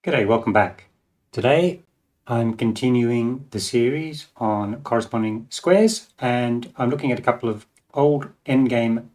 G'day, welcome back. Today I'm continuing the series on corresponding squares, and I'm looking at a couple of old endgame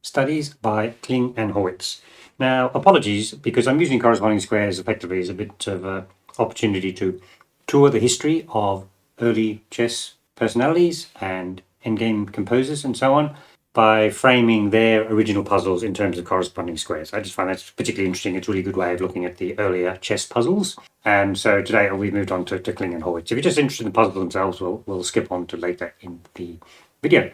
studies by Kling and Horwitz. Now, apologies, because I'm using corresponding squares effectively as a bit of an opportunity to tour the history of early chess personalities and endgame composers and so on by framing their original puzzles in terms of corresponding squares. I just find that's particularly interesting. It's a really good way of looking at the earlier chess puzzles. And so today we've moved on to Kling and Horwitz. If you're just interested in the puzzles themselves, we'll skip on to later in the video.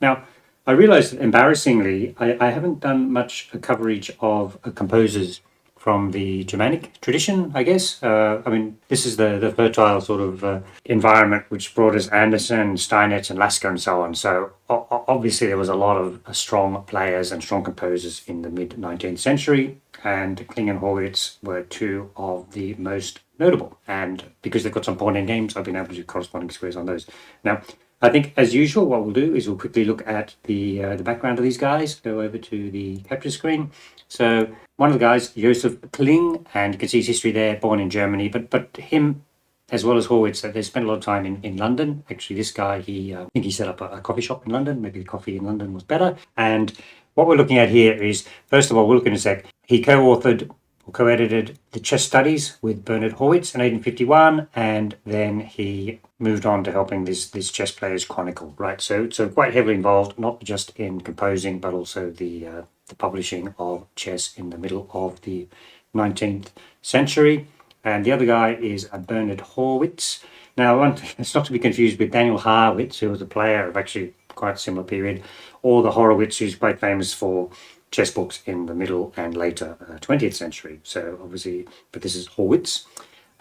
Now, I realized that embarrassingly, I haven't done much coverage of composers from the Germanic tradition, I guess. I mean, this is the fertile sort of environment which brought us Anderson, Steinitz, and Lasker, and so on. So obviously there was a lot of strong players and strong composers in the mid-19th century, and Kling and Horwitz were two of the most notable. And because they've got some pawn endgames, I've been able to do corresponding squares on those. Now, I think, as usual, what we'll do is we'll quickly look at the background of these guys, go over to the capture screen. So one of the guys, Joseph Kling, and you can see his history there, born in Germany, but him, as well as Horwitz, they spent a lot of time in London. Actually, this guy, I think he set up a coffee shop in London. Maybe the coffee in London was better. And what we're looking at here is, first of all, we'll look in a sec, he co-authored or co-edited the chess studies with Bernard Horwitz in 1851, and then he moved on to helping this chess players chronicle, right? So quite heavily involved, not just in composing, but also the publishing of chess in the middle of the 19th century. And the other guy is Bernard Horwitz. Now, it's not to be confused with Daniel Horwitz, who was a player of actually quite a similar period, or the Horowitz, who's quite famous for chess books in the middle and later 20th century. So obviously, but this is Horwitz.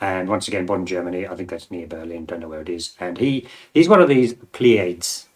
And once again, born in Germany. I think that's near Berlin, don't know where it is. And he's one of these Pleiades,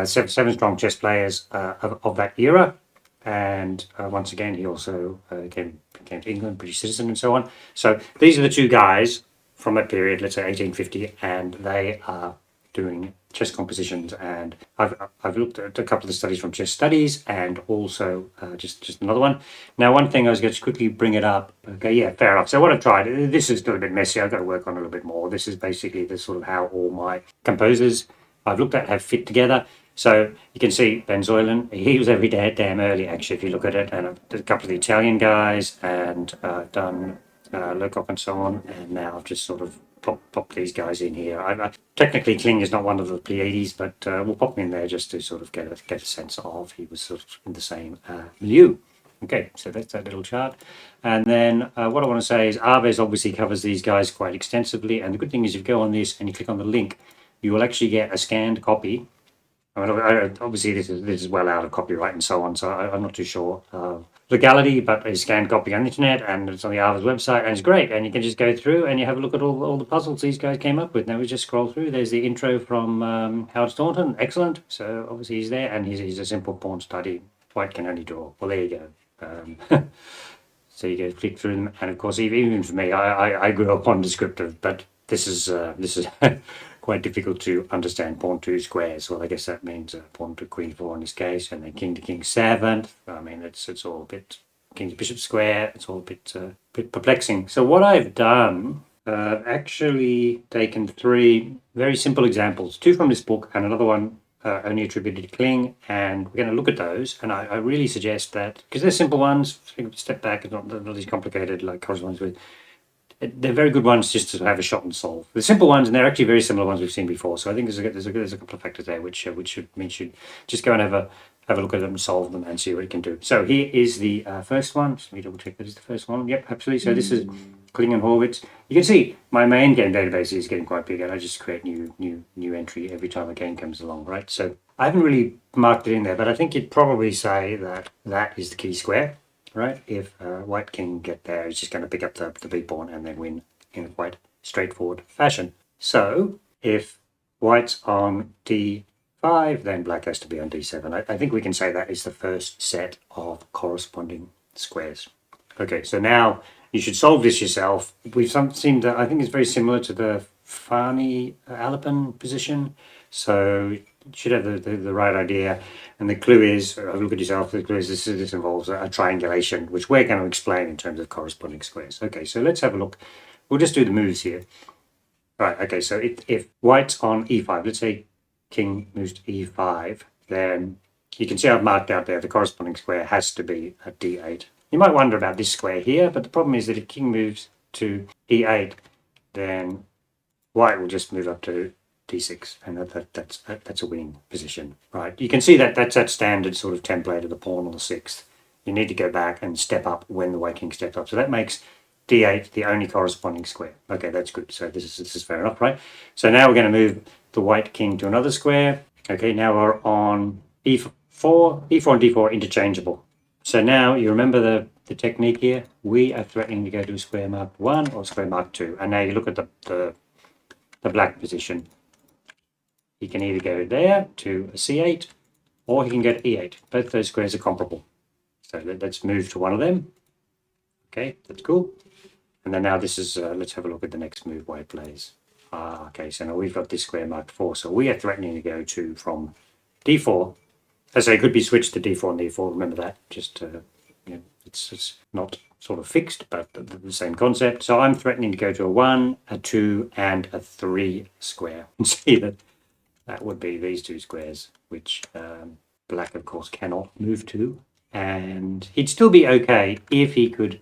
seven strong chess players of that era. And once again, he also came to England, British citizen, and so on. So these are the two guys from that period, let's say 1850, and they are doing chess compositions. And I've looked at a couple of the studies from Chess Studies, and also just another one. Now, one thing I was going to quickly bring it up. Okay, yeah, fair enough. So what I've tried, this is still a bit messy. I've got to work on it a little bit more. This is basically the sort of how all my composers I've looked at have fit together. So you can see Benzoilen, he was every damn early, actually, if you look at it. And I've done a couple of the Italian guys, and done Lecoq and so on. And now I've just sort of pop these guys in here. Technically, Kling is not one of the Pleiades, but we'll pop him in there just to sort of get a sense of he was sort of in the same milieu. Okay, so that's that little chart. And then what I want to say is Aves obviously covers these guys quite extensively. And the good thing is if you go on this and you click on the link, you will actually get a scanned copy. I mean, obviously, this is well out of copyright and so on, so I'm not too sure legality, but a scanned copy on the internet, and it's on the Arva's website, and it's great. And you can just go through and you have a look at all the puzzles these guys came up with. Now we just scroll through. There's the intro from Howard Staunton, excellent. So obviously he's there, and he's a simple pawn study. White can only draw. Well, there you go. So you go click through them, and of course, even for me, I grew up on descriptive, but this is quite difficult to understand. Pawn to squares. Well, I guess that means pawn to queen 4 in this case, and then king to king 7. I mean, it's all a bit king to bishop square. It's all a bit perplexing. So what I've done, actually taken 3 very simple examples, 2 from this book and another one only attributed to Kling, and we're going to look at those. And I really suggest that, because they're simple ones, step back, it's not as complicated like corresponds with. They're very good ones just to have a shot and solve. The simple ones, and they're actually very similar ones we've seen before. So I think there's a couple of factors there which should just go and have a look at them, solve them, and see what it can do. So here is the first one. Just let me double check that is the first one. Yep, absolutely. So this is Kling and Horwitz. You can see my main game database is getting quite big, and I just create new entry every time a game comes along, right? So I haven't really marked it in there, but I think you'd probably say that is the key square. Right, if white can get there, it's just going to pick up the big pawn and then win in a quite straightforward fashion. So if white's on d5, then black has to be on d7. I think we can say that is the first set of corresponding squares. Okay, so now you should solve this yourself. We've seen that I think it's very similar to the Fani Alapin position. So should have the right idea. And the clue is, have a look at yourself, the clue is this involves a triangulation, which we're going to explain in terms of corresponding squares. Okay, so let's have a look. We'll just do the moves here. Right, okay, so if white's on e5, let's say king moves to e5, then you can see I've marked out there the corresponding square has to be at d8. You might wonder about this square here, but the problem is that if king moves to e8, then white will just move up to d6, and that's a winning position, right? You can see that that's that standard sort of template of the pawn on the sixth. You need to go back and step up when the white king steps up. So that makes d8 the only corresponding square. Okay, that's good. So this is fair enough, right? So now we're going to move the white king to another square. Okay, now we're on e4. e4 and d4 are interchangeable. So now you remember the technique here. We are threatening to go to a square marked 1 or square marked 2. And now you look at the black position. He can either go there to a c8 or he can go to e8. Both those squares are comparable. So let's move to one of them. Okay, that's cool. And then now this is, let's have a look at the next move white plays. Okay, so now we've got this square marked 4. So we are threatening to go to from d4. So it could be switched to d4 and d4. Remember that. Just, it's not sort of fixed, but the same concept. So I'm threatening to go to a 1, a 2, and a 3 square. And see that would be these two squares, which black, of course, cannot move to. And he'd still be okay if he could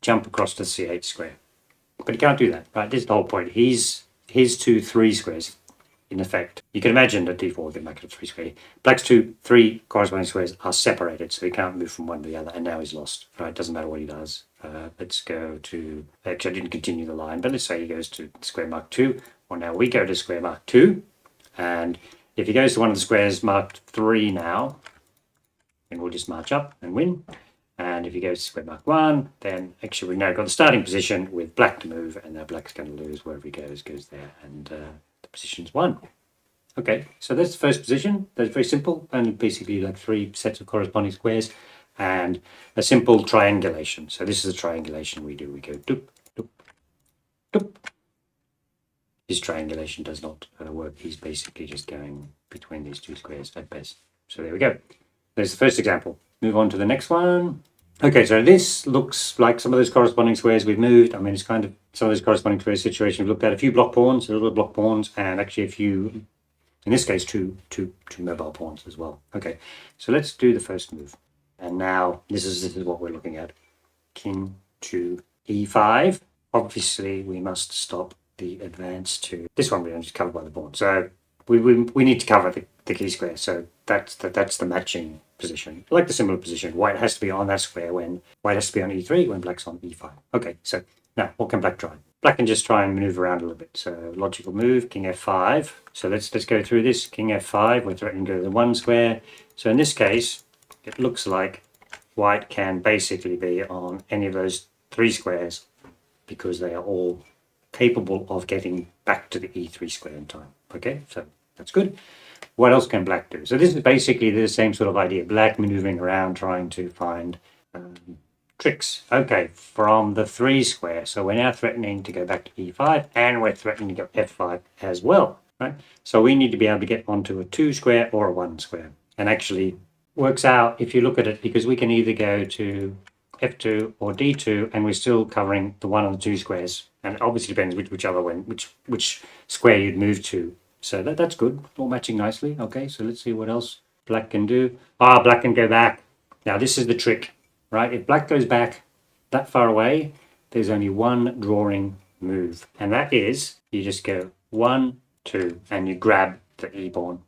jump across the c8 square. But he can't do that, right? This is the whole point. His 2 3 squares, in effect. You can imagine that d4 would get back to 3 square. Black's 2 3 corresponding squares are separated, so he can't move from one to the other, and now he's lost, right? Doesn't matter what he does. Let's go to, actually I didn't continue the line, but let's say he goes to square mark 2. Well, now we go to square mark 2, and if he goes to one of the squares marked 3 now, then we'll just march up and win. And if he goes to square mark 1, then actually we've now got the starting position with black to move, and now black's going to lose wherever he goes there, and the position's 1. Okay, so that's the first position. That's very simple, and basically like 3 sets of corresponding squares and a simple triangulation. So this is a triangulation we do. We go doop, doop, doop. His triangulation does not work. He's basically just going between these 2 squares at best. So there we go. There's the first example. Move on to the next one. Okay, so this looks like some of those corresponding squares we've moved. I mean, it's kind of some of those corresponding square situations we've looked at. A few block pawns, a little block pawns, and actually a few, in this case, two mobile pawns as well. Okay, so let's do the first move. And now this is what we're looking at. King to e5. Obviously, we must stop the advance to this one. We're just covered by the pawn. So we need to cover the key square. So that's the matching position. Like the similar position, white has to be on that square when white has to be on e3 when black's on e5. Okay, so now what can black try? Black can just try and maneuver around a little bit. So logical move, king f5. So let's go through this. King f5, we're threatening to go to the 1 square. So in this case, it looks like white can basically be on any of those 3 squares because they are all capable of getting back to the e3 square in time. Okay, so that's good. What else can black do? So this is basically the same sort of idea. Black maneuvering around trying to find tricks. Okay, from the 3 square. So we're now threatening to go back to e5 and we're threatening to go f5 as well, right? So we need to be able to get onto a 2 square or a 1 square. And actually works out if you look at it because we can either go to f2 or d2 and we're still covering the 1 and the 2 squares. And it obviously depends which square you'd move to. So that's good, all matching nicely. Okay, so let's see what else black can do. Black can go back. Now this is the trick, right? If black goes back that far away, there's only one drawing move. And that is, you just go 1, 2, and you grab the e pawn,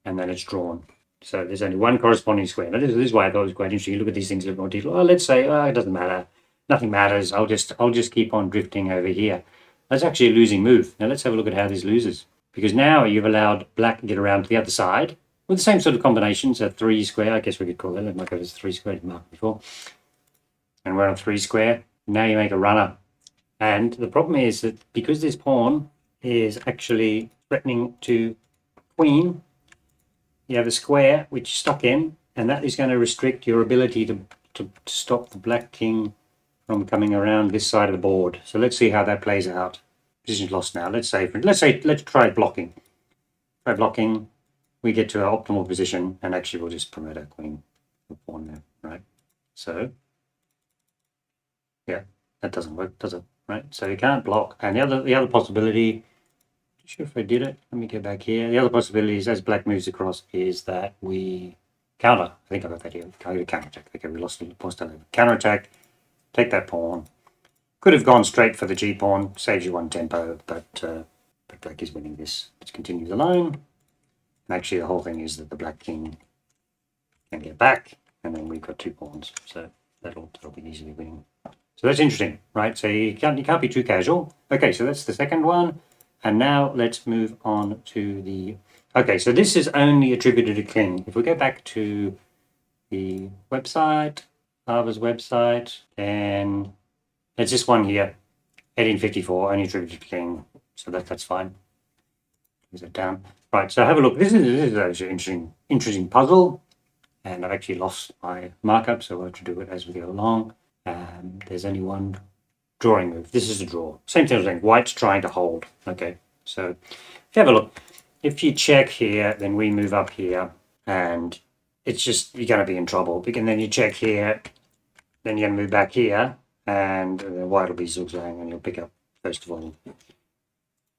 and then it's drawn. So there's only one corresponding square. Now this is why I thought it was quite interesting. You look at these things in a little more detail. Oh, let's say, it doesn't matter. Nothing matters. I'll just keep on drifting over here. That's actually a losing move. Now let's have a look at how this loses. Because now you've allowed black to get around to the other side with the same sort of combinations, a 3 square, I guess we could call it. It might go as 3 square, marked before. And we're on 3 square. Now you make a runner. And the problem is that because this pawn is actually threatening to queen, you have a square which is stuck in, and that is going to restrict your ability to stop the black king from coming around this side of the board. So let's see how that plays out. Position's lost now. Let's try blocking. Try blocking. we get to our optimal position, and actually we'll just promote our queen or pawn there, right? So yeah, that doesn't work, does it? Right? So you can't block. And the other possibility, not sure if I did it. Let me go back here. The other possibility is as black moves across is that we counter. I think I got that here. Counterattack. Okay, we lost the pawn. Counterattack. Take that pawn. Could have gone straight for the G pawn. Saves you one tempo, but black is winning this. Let's continue the line. And actually, the whole thing is that the black king can get back, and then we've got 2 pawns. So that'll be easily winning. So that's interesting, right? So you can't be too casual. Okay, so that's the second one. And now let's move on to the... Okay, so this is only attributed to Kling. If we go back to the website, Harvard's website, then there's this one here, 1854, only attributed to Kling. So that's fine. Close it down. Right, so have a look. This is actually an interesting puzzle. And I've actually lost my markup, so I'll have to do it as we go along. There's only one drawing move. This is a draw. Same thing as saying white's trying to hold. Okay, so if you have a look, if you check here, then we move up here, and it's just, you're going to be in trouble. And then you check here, then you're going to move back here, and white will be zigzagging, and you'll pick up, first of all,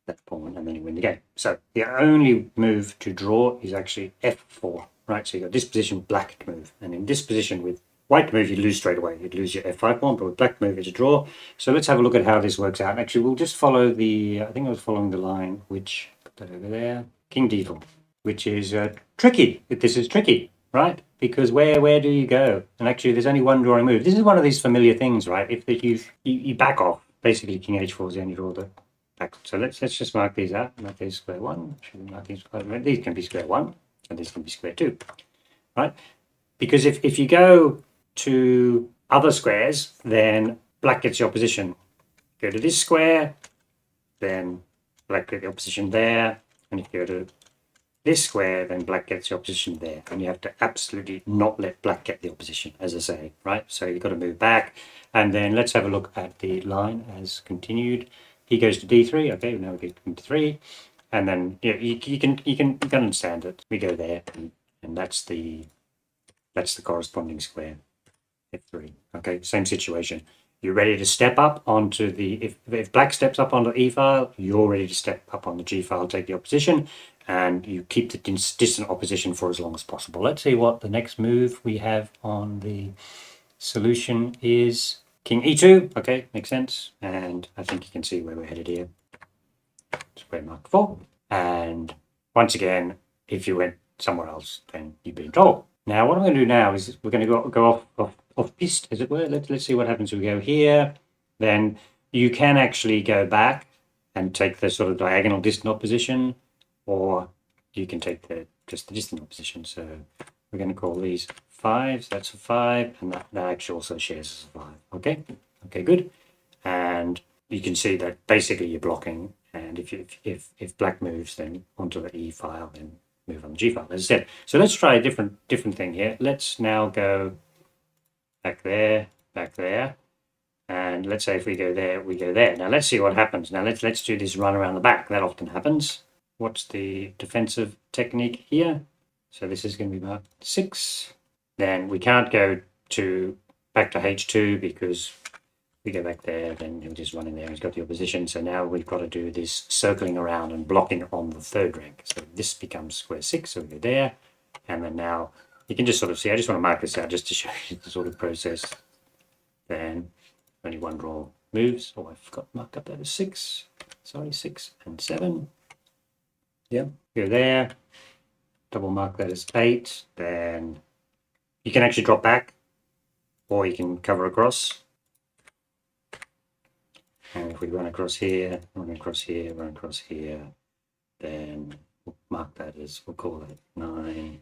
that pawn, and then you win the game. So the only move to draw is actually f4, right? So you've got this position, black move, and in this position with white move, you lose straight away. You'd lose your f5 pawn, but with black move, it's a draw. So let's have a look at how this works out. Actually, we'll just follow the, I think I was following the line, which, put that over there, king d4, which is tricky. This is tricky, right? Because where do you go? And actually, there's only one drawing move. This is one of these familiar things, right? If you back off, basically king h4 is the only draw that back. So let's just mark these out. Mark these square 1. Mark these square 1. These can be square 1, and these can be square 2, right? Because if you go to other squares, then black gets your position. Go to this square, then black gets your position there, and if you go to this square, then black gets your position there, and you have to absolutely not let black get the opposition, as I say, right? So you've got to move back, and then let's have a look at the line as continued. He goes to d3. Okay, now we get to 3, and then yeah, you can understand it. We go there, and that's the corresponding square, f3. Okay, same situation. You're ready to step up onto the, if black steps up onto the E file, you're ready to step up on the G file, take the opposition, and you keep the distant opposition for as long as possible. Let's see what the next move we have on the solution is. King e2, okay, makes sense. And I think you can see where we're headed here. Square mark 4. And once again, if you went somewhere else, then you'd be in trouble. Now, what I'm going to do now is we're going to go off piste, as it were. Let's see what happens if we go here. Then you can actually go back and take the sort of diagonal distant opposition, or you can take just the distant opposition. So we're going to call these 5s. That's a 5, and that actually also shares as a 5. Okay, okay, good. And you can see that basically you're blocking. And if black moves then onto the E file, then move on the G file, as I said. So let's try a different thing here. Let's now go back there, and let's say if we go there, we go there. Now let's see what happens. Now let's do this run around the back. That often happens. What's the defensive technique here? So this is going to be marked 6. Then we can't go back to H2 because we go back there, then he'll just run in there. He's got the opposition. So now we've got to do this circling around and blocking on the 3rd rank. So this becomes square 6. So we go there. And then now you can just sort of see, I just want to mark this out just to show you the sort of process. Then only one draw moves. Oh, I forgot to mark up that as 6. Sorry, 6 and 7. Yeah, go there. Double mark that as 8. Then you can actually drop back, or you can cover across. And if we run across here, run across here, run across here, then we'll mark that as, we'll call that 9.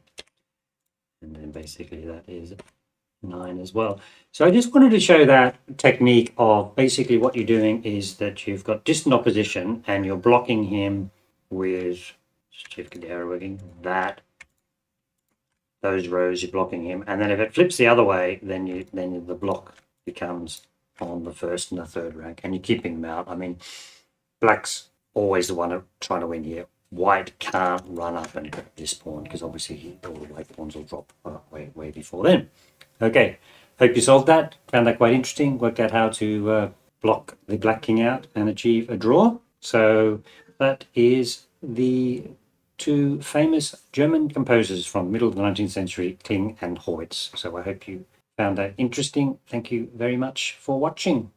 And then basically that is 9 as well. So I just wanted to show that technique of basically what you're doing is that you've got distant opposition and you're blocking him with, just check the arrow working, those rows you're blocking him. And then if it flips the other way, then the block becomes on the 1st and the 3rd rank, and you're keeping them out. I mean, black's always the one trying to win here, white can't run up and grab this pawn because obviously all the white pawns will drop way before then. Okay, hope you solved that. Found that quite interesting. Worked out how to block the black king out and achieve a draw. So that is the two famous German composers from the middle of the 19th century, Kling and Horwitz. So I hope you found that interesting. Thank you very much for watching.